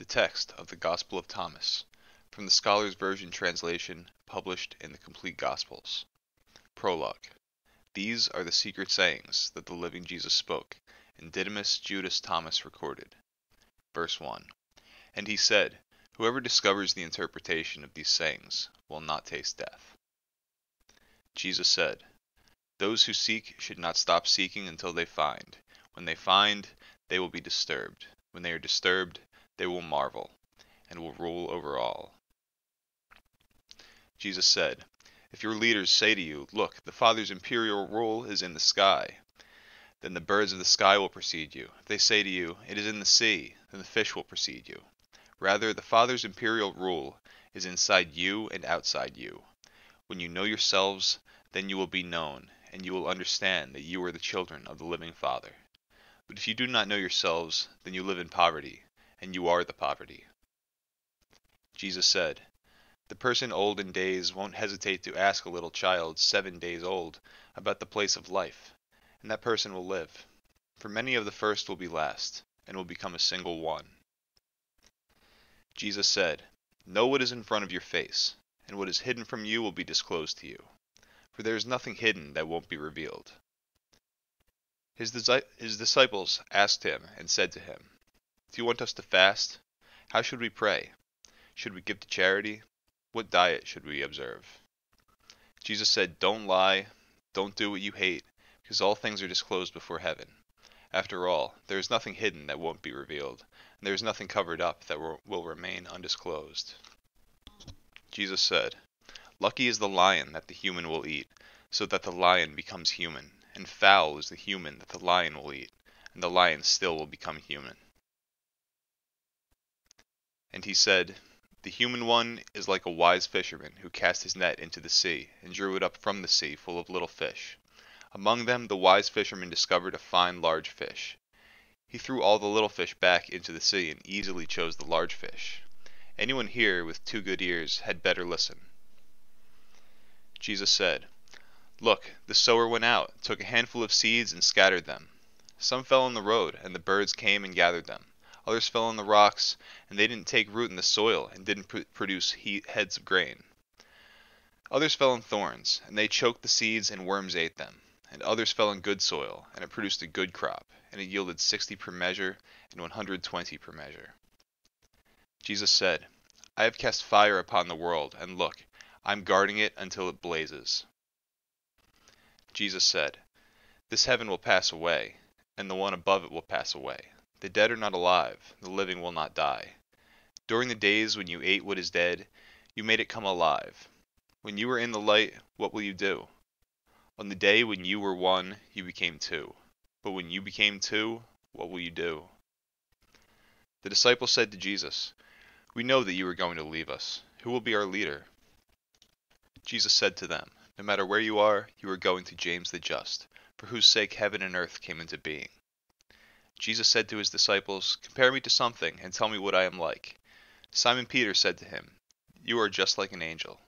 The text of the Gospel of Thomas, from the Scholar's Version translation published in the Complete Gospels. Prologue. These are the secret sayings that the living Jesus spoke, and Didymus Judas Thomas recorded. Verse 1. And he said, Whoever discovers the interpretation of these sayings will not taste death. Jesus said, Those who seek should not stop seeking until they find. When they find, they will be disturbed. When they are disturbed, they will marvel, and will rule over all. Jesus said, If your leaders say to you, Look, the Father's imperial rule is in the sky, then the birds of the sky will precede you. If they say to you, It is in the sea, then the fish will precede you. Rather, the Father's imperial rule is inside you and outside you. When you know yourselves, then you will be known, and you will understand that you are the children of the living Father. But if you do not know yourselves, then you live in poverty, and you are the poverty. Jesus said, The person old in days won't hesitate to ask a little child 7 days old about the place of life, and that person will live. For many of the first will be last, and will become a single one. Jesus said, Know what is in front of your face, and what is hidden from you will be disclosed to you. For there is nothing hidden that won't be revealed. His disciples asked him and said to him, Do you want us to fast? How should we pray? Should we give to charity? What diet should we observe? Jesus said, Don't lie, don't do what you hate, because all things are disclosed before heaven. After all, there is nothing hidden that won't be revealed, and there is nothing covered up that will remain undisclosed. Jesus said, Lucky is the lion that the human will eat, so that the lion becomes human, and foul is the human that the lion will eat, and the lion still will become human. And he said, The human one is like a wise fisherman who cast his net into the sea, and drew it up from the sea full of little fish. Among them the wise fisherman discovered a fine large fish. He threw all the little fish back into the sea, and easily chose the large fish. Anyone here with 2 good ears had better listen. Jesus said, Look, the sower went out, took a handful of seeds, and scattered them. Some fell on the road, and the birds came and gathered them. Others fell on the rocks, and they didn't take root in the soil, and didn't produce heads of grain. Others fell on thorns, and they choked the seeds, and worms ate them. And others fell in good soil, and it produced a good crop, and it yielded 60 per measure, and 120 per measure. Jesus said, I have cast fire upon the world, and look, I am guarding it until it blazes. Jesus said, This heaven will pass away, and the one above it will pass away. The dead are not alive, the living will not die. During the days when you ate what is dead, you made it come alive. When you were in the light, what will you do? On the day when you were one, you became two. But when you became two, what will you do? The disciples said to Jesus, We know that you are going to leave us. Who will be our leader? Jesus said to them, No matter where you are going to James the Just, for whose sake heaven and earth came into being. Jesus said to his disciples, Compare me to something, and tell me what I am like. Simon Peter said to him, You are just like an angel.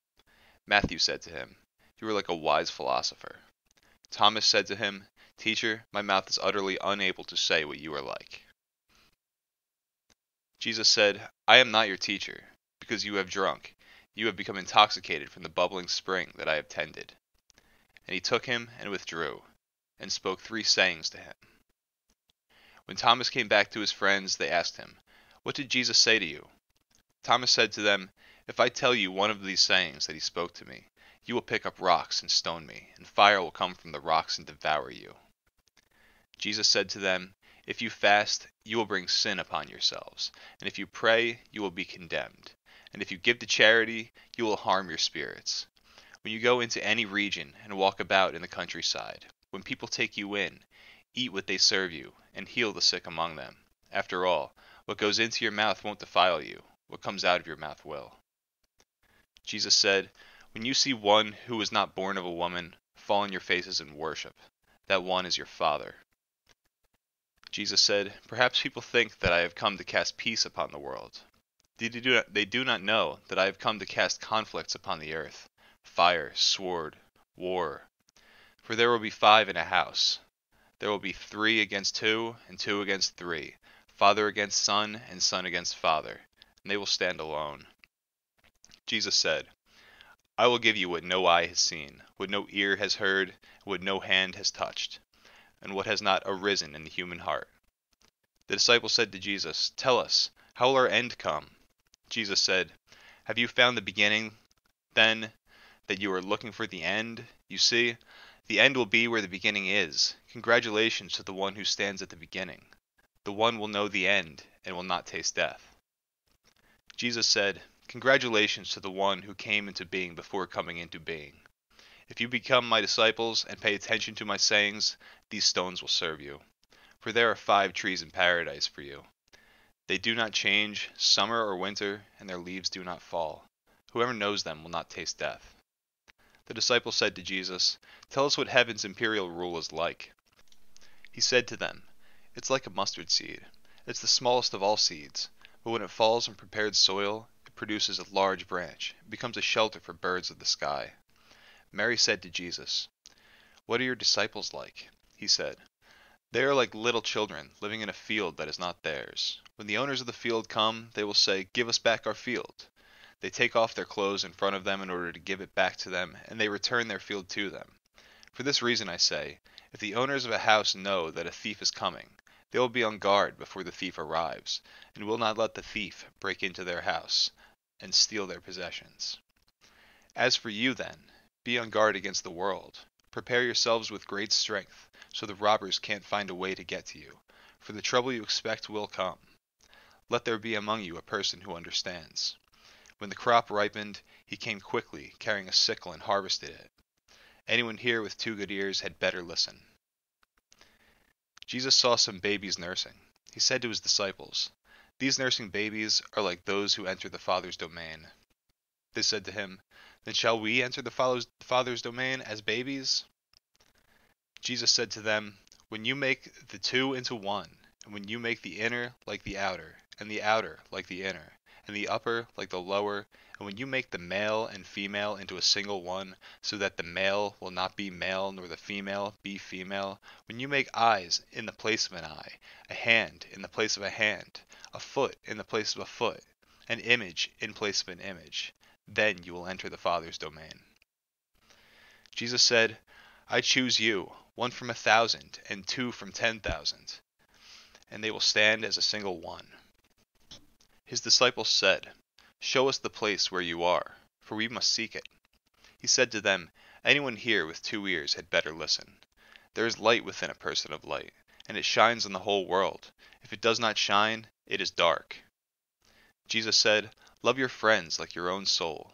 Matthew said to him, You are like a wise philosopher. Thomas said to him, Teacher, my mouth is utterly unable to say what you are like. Jesus said, I am not your teacher, because you have drunk. You have become intoxicated from the bubbling spring that I have tended. And he took him and withdrew, and spoke 3 sayings to him. When Thomas came back to his friends, they asked him, What did Jesus say to you? Thomas said to them, If I tell you one of these sayings that he spoke to me, you will pick up rocks and stone me, and fire will come from the rocks and devour you. Jesus said to them, If you fast, you will bring sin upon yourselves, and if you pray, you will be condemned. And if you give to charity, you will harm your spirits. When you go into any region and walk about in the countryside, when people take you in, eat what they serve you, and heal the sick among them. After all, what goes into your mouth won't defile you. What comes out of your mouth will. Jesus said, When you see one who was not born of a woman, fall on your faces and worship. That one is your Father. Jesus said, Perhaps people think that I have come to cast peace upon the world. They do not know that I have come to cast conflicts upon the earth, fire, sword, war. For there will be 5 in a house. There will be 3 against 2, and 2 against 3, father against son, and son against father, and they will stand alone. Jesus said, I will give you what no eye has seen, what no ear has heard, what no hand has touched, and what has not arisen in the human heart. The disciples said to Jesus, Tell us, how will our end come? Jesus said, Have you found the beginning, then, that you are looking for the end? You see, the end will be where the beginning is. Congratulations to the one who stands at the beginning. The one will know the end and will not taste death. Jesus said, Congratulations to the one who came into being before coming into being. If you become my disciples and pay attention to my sayings, these stones will serve you. For there are 5 trees in paradise for you. They do not change, summer or winter, and their leaves do not fall. Whoever knows them will not taste death. The disciples said to Jesus, Tell us what heaven's imperial rule is like. He said to them, It's like a mustard seed. It's the smallest of all seeds, but when it falls in prepared soil, it produces a large branch. It becomes a shelter for birds of the sky. Mary said to Jesus, What are your disciples like? He said, They are like little children living in a field that is not theirs. When the owners of the field come, they will say, Give us back our field. They take off their clothes in front of them in order to give it back to them, and they return their field to them. For this reason I say, if the owners of a house know that a thief is coming, they will be on guard before the thief arrives, and will not let the thief break into their house and steal their possessions. As for you then, be on guard against the world. Prepare yourselves with great strength, so the robbers can't find a way to get to you, for the trouble you expect will come. Let there be among you a person who understands. When the crop ripened, he came quickly, carrying a sickle, and harvested it. Anyone here with 2 good ears had better listen. Jesus saw some babies nursing. He said to his disciples, These nursing babies are like those who enter the Father's domain. They said to him, Then shall we enter the Father's domain as babies? Jesus said to them, When you make the 2 into one, and when you make the inner like the outer, and the outer like the inner, and the upper like the lower, and when you make the male and female into a single one, so that the male will not be male, nor the female be female, when you make eyes in the place of an eye, a hand in the place of a hand, a foot in the place of a foot, an image in place of an image, then you will enter the Father's domain. Jesus said, I choose you, 1 from 1,000, and 2 from 10,000, and they will stand as a single one. His disciples said, Show us the place where you are, for we must seek it. He said to them, Anyone here with 2 ears had better listen. There is light within a person of light, and it shines on the whole world. If it does not shine, it is dark. Jesus said, Love your friends like your own soul.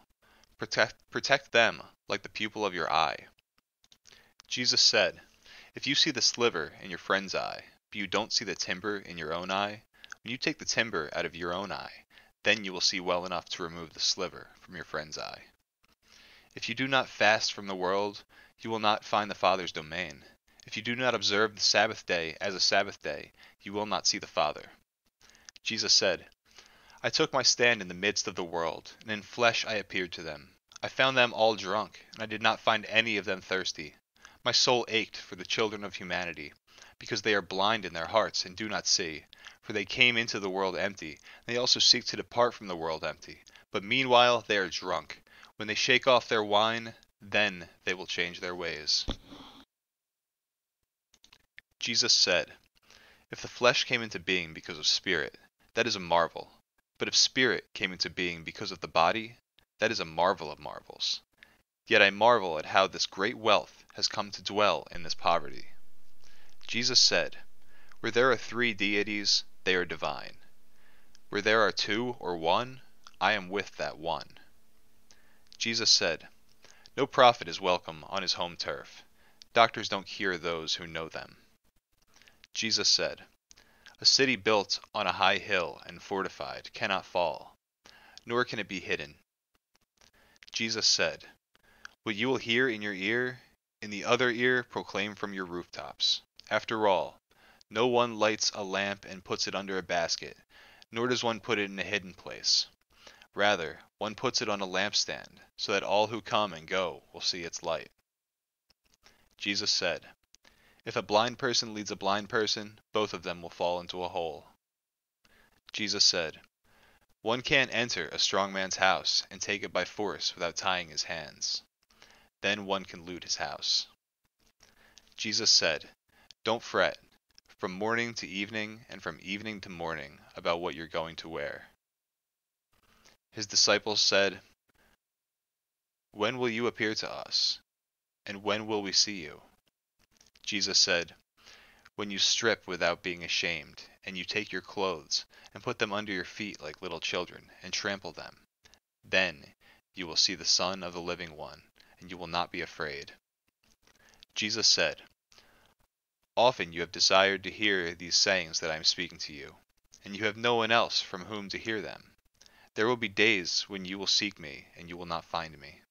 Protect them like the pupil of your eye. Jesus said, If you see the sliver in your friend's eye, but you don't see the timber in your own eye, when you take the timber out of your own eye, then you will see well enough to remove the sliver from your friend's eye. If you do not fast from the world, you will not find the Father's domain. If you do not observe the Sabbath day as a Sabbath day, you will not see the Father. Jesus said, I took my stand in the midst of the world, and in flesh I appeared to them. I found them all drunk, and I did not find any of them thirsty. My soul ached for the children of humanity, because they are blind in their hearts and do not see. For they came into the world empty, and they also seek to depart from the world empty. But meanwhile they are drunk. When they shake off their wine, then they will change their ways. Jesus said, If the flesh came into being because of spirit, that is a marvel. But if spirit came into being because of the body, that is a marvel of marvels. Yet I marvel at how this great wealth has come to dwell in this poverty. Jesus said, Where there are 3 deities, they are divine. Where there are 2 or 1, I am with that one. Jesus said, No prophet is welcome on his home turf. Doctors don't cure those who know them. Jesus said, A city built on a high hill and fortified cannot fall, nor can it be hidden. Jesus said, What you will hear in your ear, in the other ear proclaim from your rooftops. After all, no one lights a lamp and puts it under a basket, nor does one put it in a hidden place. Rather, one puts it on a lampstand, so that all who come and go will see its light. Jesus said, If a blind person leads a blind person, both of them will fall into a hole. Jesus said, One can't enter a strong man's house and take it by force without tying his hands. Then one can loot his house. Jesus said, "Don't fret, from morning to evening and from evening to morning about what you're going to wear." His disciples said, "When will you appear to us? And when will we see you?" Jesus said, "When you strip without being ashamed, and you take your clothes and put them under your feet like little children, and trample them, then you will see the Son of the Living One, and you will not be afraid." Jesus said, "Often you have desired to hear these sayings that I am speaking to you, and you have no one else from whom to hear them. There will be days when you will seek me, and you will not find me."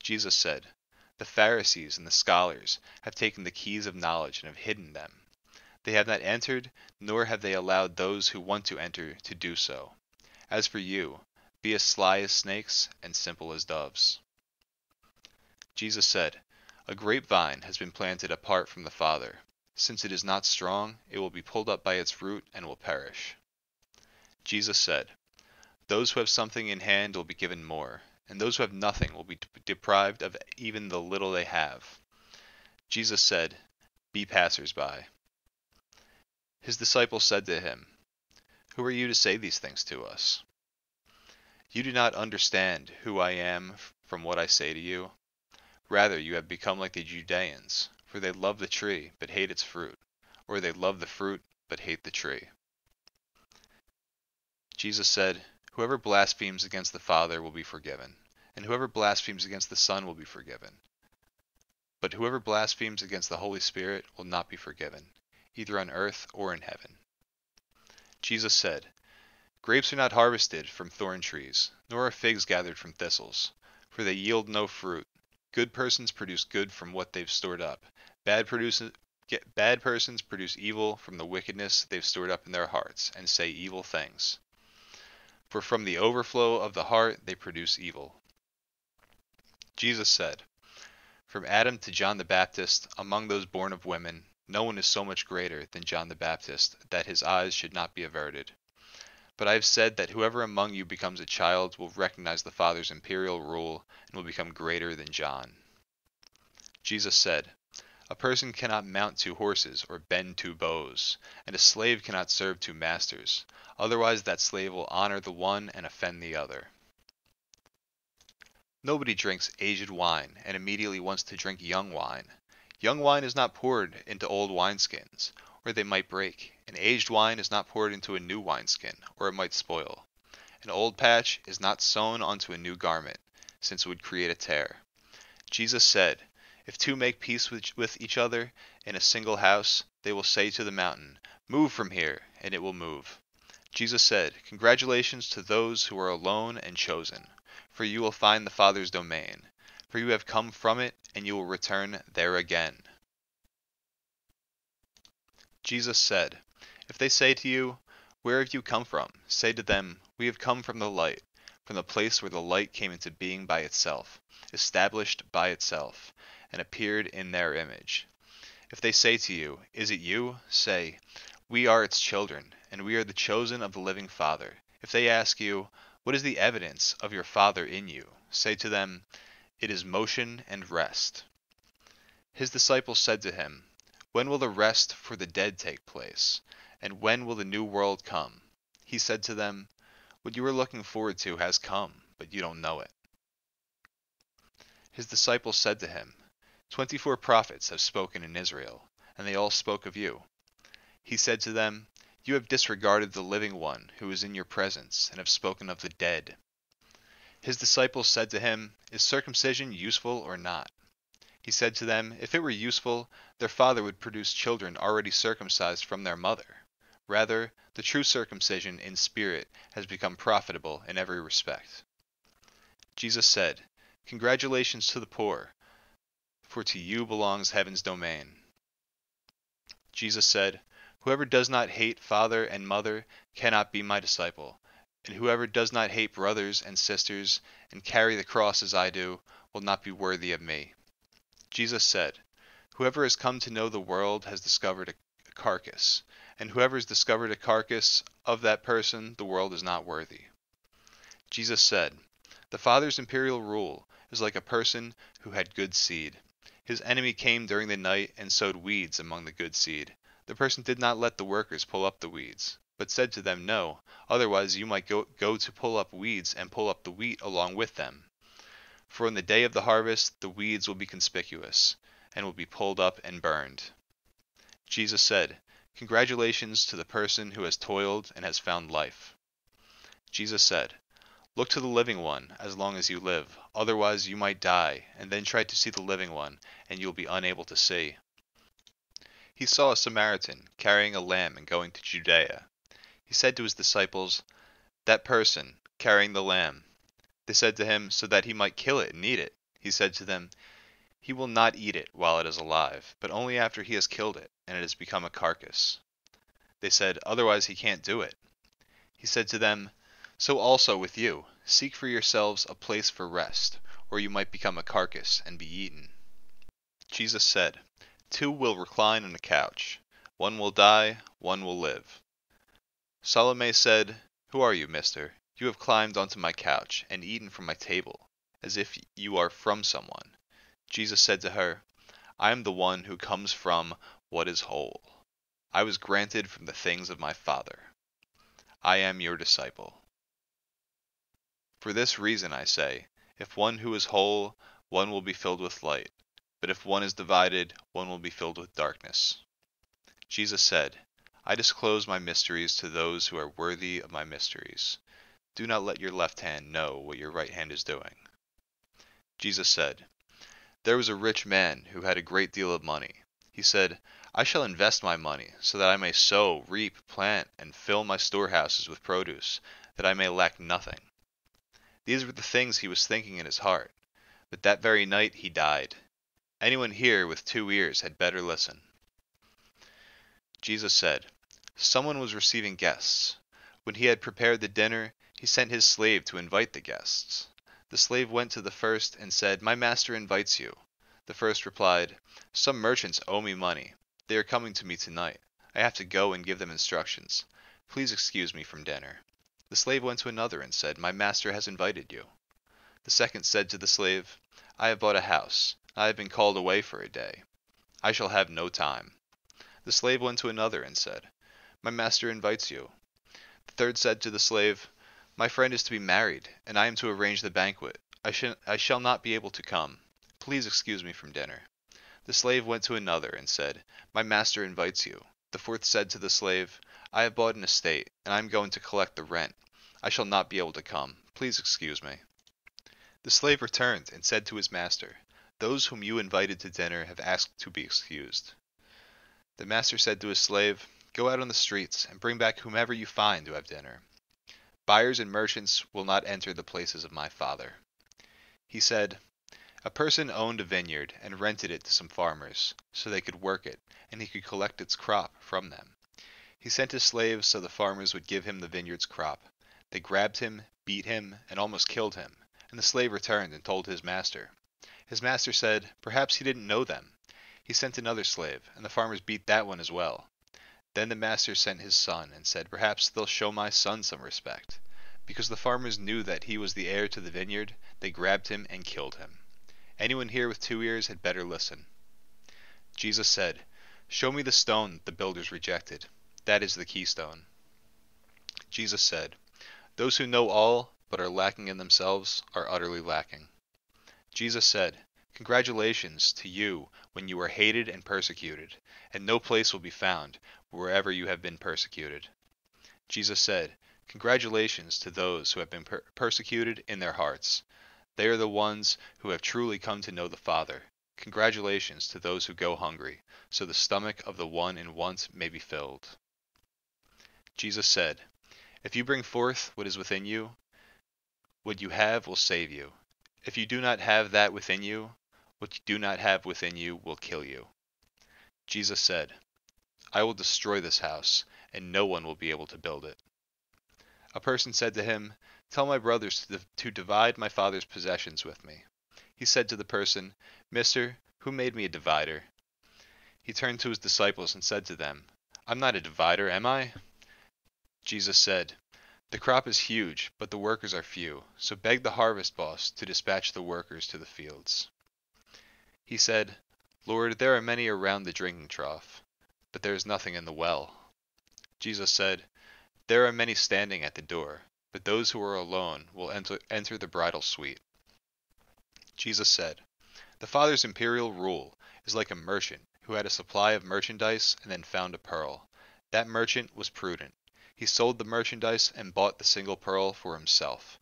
Jesus said, "The Pharisees and the scholars have taken the keys of knowledge and have hidden them. They have not entered, nor have they allowed those who want to enter to do so. As for you, be as sly as snakes and simple as doves." Jesus said, "A grapevine has been planted apart from the Father. Since it is not strong, it will be pulled up by its root and will perish." Jesus said, "Those who have something in hand will be given more, and those who have nothing will be deprived of even the little they have." Jesus said, "Be passers-by." His disciples said to him, "Who are you to say these things to us?" "You do not understand who I am from what I say to you. Rather, you have become like the Judeans, for they love the tree but hate its fruit, or they love the fruit but hate the tree." Jesus said, "Whoever blasphemes against the Father will be forgiven, and whoever blasphemes against the Son will be forgiven. But whoever blasphemes against the Holy Spirit will not be forgiven, either on earth or in heaven." Jesus said, "Grapes are not harvested from thorn trees, nor are figs gathered from thistles, for they yield no fruit. Good persons produce good from what they've stored up. Bad persons produce evil from the wickedness they've stored up in their hearts, and say evil things. For from the overflow of the heart they produce evil." Jesus said, "From Adam to John the Baptist, among those born of women, no one is so much greater than John the Baptist, that his eyes should not be averted. But I have said that whoever among you becomes a child will recognize the Father's imperial rule and will become greater than John." Jesus said, "A person cannot mount 2 horses or bend 2 bows, and a slave cannot serve 2 masters. Otherwise that slave will honor the one and offend the other. Nobody drinks aged wine and immediately wants to drink young wine. Young wine is not poured into old wineskins, or they might break. And aged wine is not poured into a new wineskin, or it might spoil. An old patch is not sewn onto a new garment, since it would create a tear." Jesus said, "If 2 make peace with each other in a single house, they will say to the mountain, 'Move from here,' and it will move." Jesus said, "Congratulations to those who are alone and chosen, for you will find the Father's domain. For you have come from it, and you will return there again." Jesus said, "If they say to you, 'Where have you come from?' say to them, 'We have come from the light, from the place where the light came into being by itself, established by itself, and appeared in their image.' If they say to you, 'Is it you?' say, 'We are its children, and we are the chosen of the living Father.' If they ask you, 'What is the evidence of your Father in you?' say to them, 'It is motion and rest.'" His disciples said to him, "When will the rest for the dead take place? And when will the new world come?" He said to them, "What you are looking forward to has come, but you don't know it." His disciples said to him, 24 prophets have spoken in Israel, and they all spoke of you." He said to them, "You have disregarded the living one who is in your presence, and have spoken of the dead." His disciples said to him, "Is circumcision useful or not?" He said to them, "If it were useful, their father would produce children already circumcised from their mother. Rather, the true circumcision in spirit has become profitable in every respect." Jesus said, "Congratulations to the poor, for to you belongs heaven's domain." Jesus said, "Whoever does not hate father and mother cannot be my disciple, and whoever does not hate brothers and sisters and carry the cross as I do will not be worthy of me." Jesus said, "Whoever has come to know the world has discovered a carcass, and whoever has discovered a carcass of that person the world is not worthy." Jesus said, "The Father's imperial rule is like a person who had good seed. His enemy came during the night and sowed weeds among the good seed. The person did not let the workers pull up the weeds, but said to them, 'No, otherwise you might go to pull up weeds and pull up the wheat along with them. For in the day of the harvest the weeds will be conspicuous, and will be pulled up and burned.'" Jesus said, "Congratulations to the person who has toiled and has found life." Jesus said, "Look to the living one as long as you live, otherwise you might die, and then try to see the living one, and you will be unable to see." He saw a Samaritan carrying a lamb and going to Judea. He said to his disciples, "That person, carrying the lamb." They said to him, "So that he might kill it and eat it." He said to them, "He will not eat it while it is alive, but only after he has killed it, and it has become a carcass." They said, "Otherwise he can't do it." He said to them, "So also with you, seek for yourselves a place for rest, or you might become a carcass and be eaten." Jesus said, "Two will recline on a couch. One will die, one will live." Salome said, "Who are you, mister? You have climbed onto my couch and eaten from my table, as if you are from someone." Jesus said to her, "I am the one who comes from what is whole. I was granted from the things of my Father. I am your disciple. For this reason I say, if one who is whole, one will be filled with light, but if one is divided, one will be filled with darkness." Jesus said, "I disclose my mysteries to those who are worthy of my mysteries. Do not let your left hand know what your right hand is doing." Jesus said, "There was a rich man who had a great deal of money. He said, 'I shall invest my money, so that I may sow, reap, plant, and fill my storehouses with produce, that I may lack nothing.' These were the things he was thinking in his heart. But that very night he died. Anyone here with 2 ears had better listen." Jesus said, "Someone was receiving guests. When he had prepared the dinner, he sent his slave to invite the guests. The slave went to the first and said, 'My master invites you.' The first replied, 'Some merchants owe me money. They are coming to me tonight. I have to go and give them instructions. Please excuse me from dinner.' The slave went to another and said, 'My master has invited you.' The second said to the slave, 'I have bought a house. I have been called away for a day. I shall have no time.' The slave went to another and said, 'My master invites you.' The third said to the slave, 'My friend is to be married, and I am to arrange the banquet. I shall not be able to come. Please excuse me from dinner.' The slave went to another and said, 'My master invites you.' The fourth said to the slave, 'I have bought an estate, and I am going to collect the rent. I shall not be able to come. Please excuse me.' The slave returned and said to his master, 'Those whom you invited to dinner have asked to be excused.' The master said to his slave, 'Go out on the streets, and bring back whomever you find to have dinner. Buyers and merchants will not enter the places of my Father.' He said, 'A person owned a vineyard and rented it to some farmers, so they could work it, and he could collect its crop from them. He sent his slaves so the farmers would give him the vineyard's crop. They grabbed him, beat him, and almost killed him, and the slave returned and told his master. His master said, 'Perhaps he didn't know them.' He sent another slave, and the farmers beat that one as well. Then the master sent his son and said, 'Perhaps they'll show my son some respect.' Because the farmers knew that he was the heir to the vineyard, they grabbed him and killed him. Anyone here with 2 ears had better listen." Jesus said, "Show me the stone that the builders rejected. That is the keystone." Jesus said, "Those who know all, but are lacking in themselves, are utterly lacking." Jesus said, "Congratulations to you when you are hated and persecuted, and no place will be found wherever you have been persecuted." Jesus said, "Congratulations to those who have been persecuted in their hearts. They are the ones who have truly come to know the Father. Congratulations to those who go hungry, so the stomach of the one in want may be filled." Jesus said, "If you bring forth what is within you, what you have will save you. If you do not have that within you, what you do not have within you will kill you." Jesus said, "I will destroy this house, and no one will be able to build it." A person said to him, "Tell my brothers to divide my father's possessions with me." He said to the person, "Mister, who made me a divider?" He turned to his disciples and said to them, "I'm not a divider, am I?" Jesus said, The crop is huge, but the workers are few, so beg the harvest boss to dispatch the workers to the fields." He said, "Lord, there are many around the drinking trough, but there is nothing in the well." Jesus said, "There are many standing at the door, but those who are alone will enter the bridal suite." Jesus said, "The Father's imperial rule is like a merchant who had a supply of merchandise and then found a pearl. That merchant was prudent. He sold the merchandise and bought the single pearl for himself.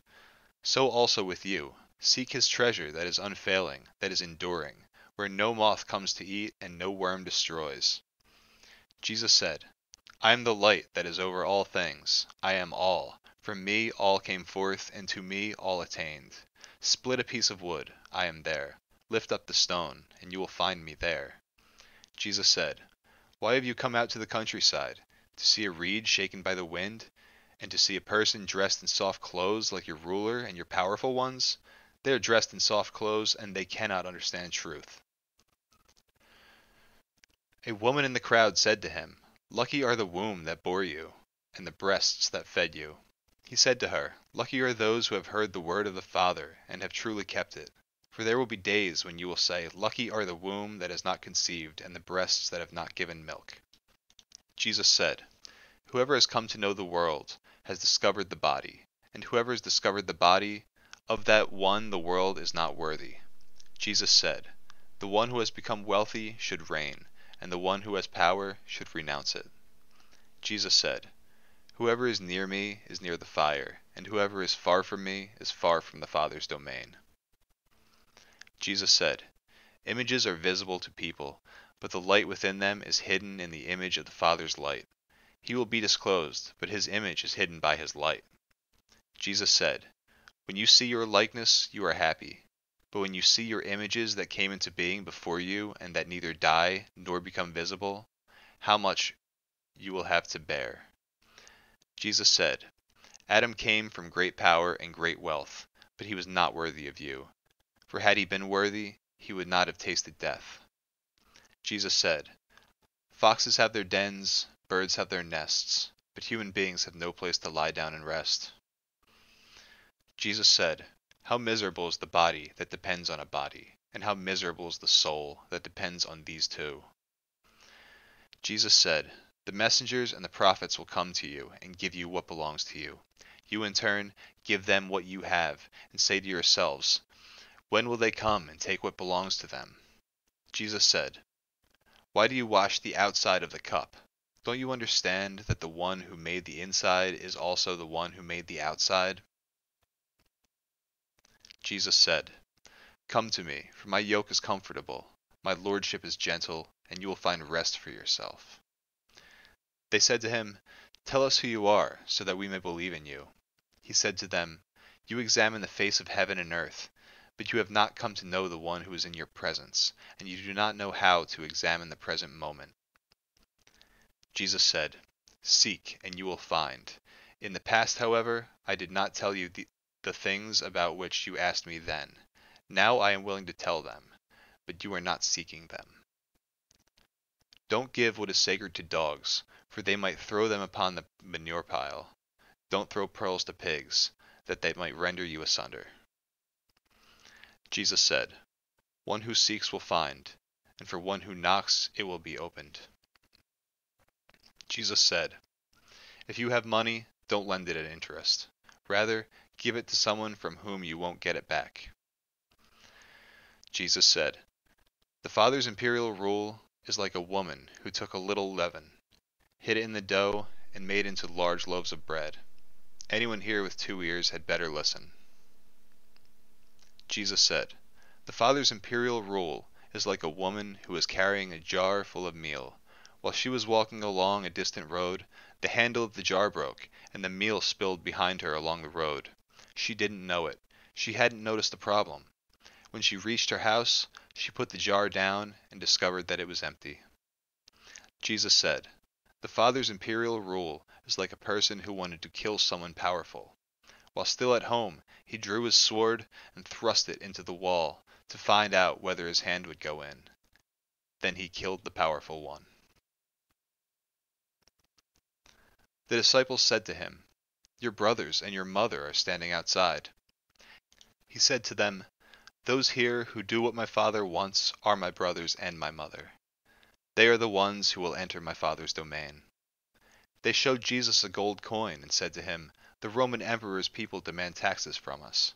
So also with you. Seek his treasure that is unfailing, that is enduring, where no moth comes to eat and no worm destroys." Jesus said, "I am the light that is over all things. I am all. From me all came forth, and to me all attained. Split a piece of wood, I am there. Lift up the stone, and you will find me there." Jesus said, "Why have you come out to the countryside? To see a reed shaken by the wind? And to see a person dressed in soft clothes like your ruler and your powerful ones? They are dressed in soft clothes, and they cannot understand truth." A woman in the crowd said to him, "Lucky are the womb that bore you, and the breasts that fed you." He said to her, "Lucky are those who have heard the word of the Father, and have truly kept it. For there will be days when you will say, 'Lucky are the womb that has not conceived, and the breasts that have not given milk.'" Jesus said, "Whoever has come to know the world has discovered the body, and whoever has discovered the body, of that one the world is not worthy." Jesus said, "The one who has become wealthy should reign, and the one who has power should renounce it." Jesus said, "Whoever is near me is near the fire, and whoever is far from me is far from the Father's domain." Jesus said, "Images are visible to people, but the light within them is hidden in the image of the Father's light. He will be disclosed, but his image is hidden by his light." Jesus said, "When you see your likeness, you are happy. But when you see your images that came into being before you and that neither die nor become visible, how much you will have to bear." Jesus said, "Adam came from great power and great wealth, but he was not worthy of you. For had he been worthy, he would not have tasted death." Jesus said, "Foxes have their dens, birds have their nests, but human beings have no place to lie down and rest." Jesus said, "How miserable is the body that depends on a body, and how miserable is the soul that depends on these two." Jesus said, "The messengers and the prophets will come to you and give you what belongs to you. You in turn give them what you have, and say to yourselves, 'When will they come and take what belongs to them?'" Jesus said, "Why do you wash the outside of the cup? Don't you understand that the one who made the inside is also the one who made the outside?" Jesus said, "Come to me, for my yoke is comfortable, my lordship is gentle, and you will find rest for yourself." They said to him, "Tell us who you are, so that we may believe in you." He said to them, "You examine the face of heaven and earth, but you have not come to know the one who is in your presence, and you do not know how to examine the present moment." Jesus said, "Seek, and you will find. In the past, however, I did not tell you the things about which you asked me then. Now I am willing to tell them, but you are not seeking them. Don't give what is sacred to dogs, for they might throw them upon the manure pile. Don't throw pearls to pigs, that they might render you asunder." Jesus said, "One who seeks will find, and for one who knocks it will be opened." Jesus said, "If you have money, don't lend it at interest. Rather, give it to someone from whom you won't get it back." Jesus said, "The Father's imperial rule is like a woman who took a little leaven, hid it in the dough, and made into large loaves of bread. Anyone here with 2 ears had better listen." Jesus said, "The Father's imperial rule is like a woman who was carrying a jar full of meal. While she was walking along a distant road, the handle of the jar broke, and the meal spilled behind her along the road. She didn't know it. She hadn't noticed the problem. When she reached her house, she put the jar down and discovered that it was empty." Jesus said, "The Father's imperial rule is like a person who wanted to kill someone powerful. While still at home, he drew his sword and thrust it into the wall to find out whether his hand would go in. Then he killed the powerful one." The disciples said to him, Your brothers and your mother are standing outside." He said to them, "Those here who do what my Father wants are my brothers and my mother. They are the ones who will enter my Father's domain." They showed Jesus a gold coin and said to him, "The Roman emperor's people demand taxes from us."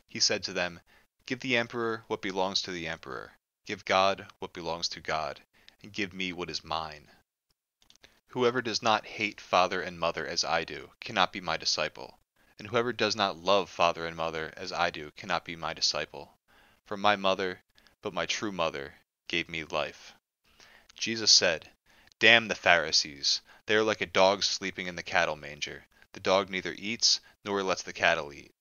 He said to them, "Give the emperor what belongs to the emperor. Give God what belongs to God, and give me what is mine. Whoever does not hate father and mother as I do cannot be my disciple, and whoever does not love father and mother as I do cannot be my disciple. For my mother, but my true mother, gave me life." Jesus said, "Damn the Pharisees! They are like a dog sleeping in the cattle manger. The dog neither eats nor lets the cattle eat."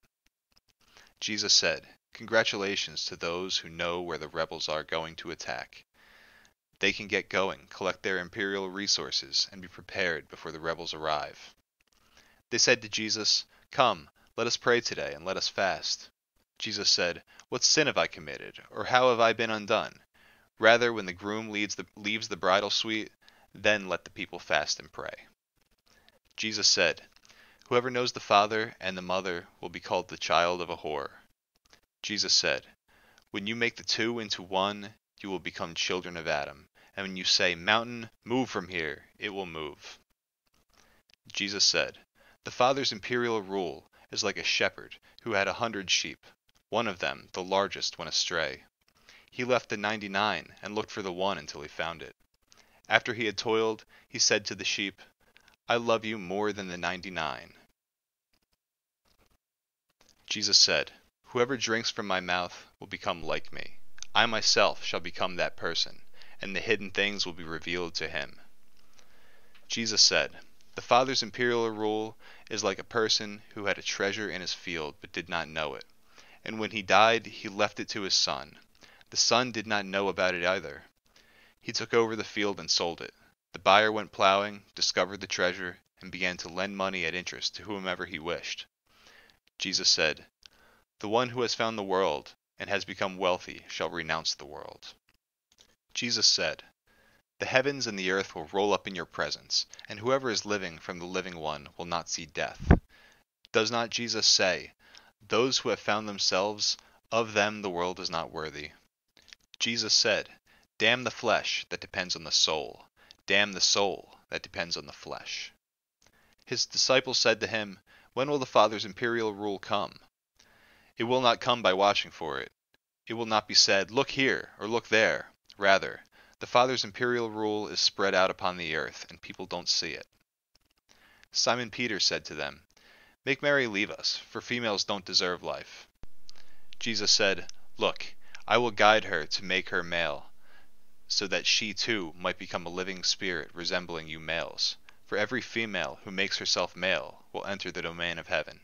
Jesus said, "Congratulations to those who know where the rebels are going to attack. They can get going, collect their imperial resources, and be prepared before the rebels arrive." They said to Jesus, "Come, let us pray today, and let us fast." Jesus said, "What sin have I committed, or how have I been undone? Rather, when the groom leaves the bridal suite, then let the people fast and pray." Jesus said, "Whoever knows the father and the mother will be called the child of a whore." Jesus said, "When you make the two into one, you will become children of Adam. And when you say, 'Mountain, move from here,' it will move." Jesus said, "The Father's imperial rule is like a shepherd who had 100 sheep. One of them, the largest, went astray. He left the 99 and looked for the one until he found it. After he had toiled, he said to the sheep, 'I love you more than the 99. Jesus said, "Whoever drinks from my mouth will become like me. I myself shall become that person, and the hidden things will be revealed to him." Jesus said, "The Father's imperial rule is like a person who had a treasure in his field but did not know it. And when he died, he left it to his son. The son did not know about it either. He took over the field and sold it. The buyer went plowing, discovered the treasure, and began to lend money at interest to whomever he wished." Jesus said, "The one who has found the world and has become wealthy shall renounce the world." Jesus said, "The heavens and the earth will roll up in your presence, and whoever is living from the living one will not see death." Does not Jesus say, "Those who have found themselves, of them the world is not worthy"? Jesus said, "Damn the flesh that depends on the soul. Damn the soul that depends on the flesh." His disciples said to him, "When will the Father's imperial rule come?" "It will not come by watching for it. It will not be said, 'Look here,' or 'Look there.' Rather, the Father's imperial rule is spread out upon the earth, and people don't see it." Simon Peter said to them, "Make Mary leave us, for females don't deserve life." Jesus said, "Look, I will guide her to make her male, so that she too might become a living spirit resembling you males. For every female who makes herself male will enter the domain of heaven."